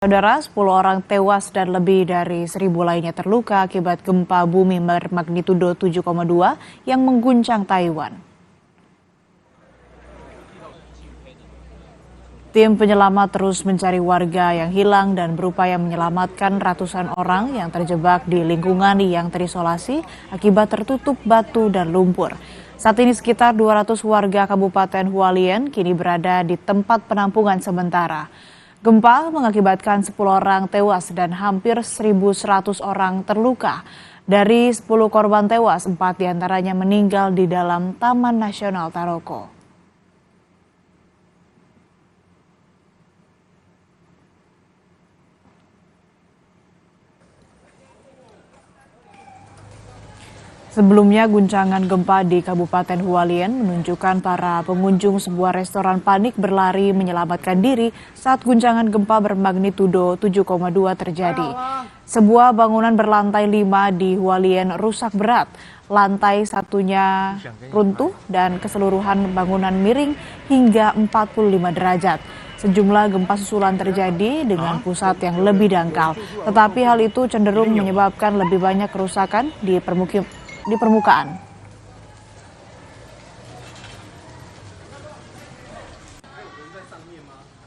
Saudara, 10 orang tewas dan lebih dari 1.000 lainnya terluka akibat gempa bumi bermagnitudo 7,2 yang mengguncang Taiwan. Tim penyelamat terus mencari warga yang hilang dan berupaya menyelamatkan ratusan orang yang terjebak di lingkungan yang terisolasi akibat tertutup batu dan lumpur. Saat ini sekitar 200 warga Kabupaten Hualien kini berada di tempat penampungan sementara. Gempa mengakibatkan 10 orang tewas dan hampir 1.100 orang terluka. Dari 10 korban tewas, 4 diantaranya meninggal di dalam Taman Nasional Taroko. Sebelumnya, guncangan gempa di Kabupaten Hualien menunjukkan para pengunjung sebuah restoran panik berlari menyelamatkan diri saat guncangan gempa bermagnitudo 7,2 terjadi. Sebuah bangunan berlantai 5 di Hualien rusak berat. Lantai satunya runtuh dan keseluruhan bangunan miring hingga 45 derajat. Sejumlah gempa susulan terjadi dengan pusat yang lebih dangkal, tetapi hal itu cenderung menyebabkan lebih banyak kerusakan di permukaan.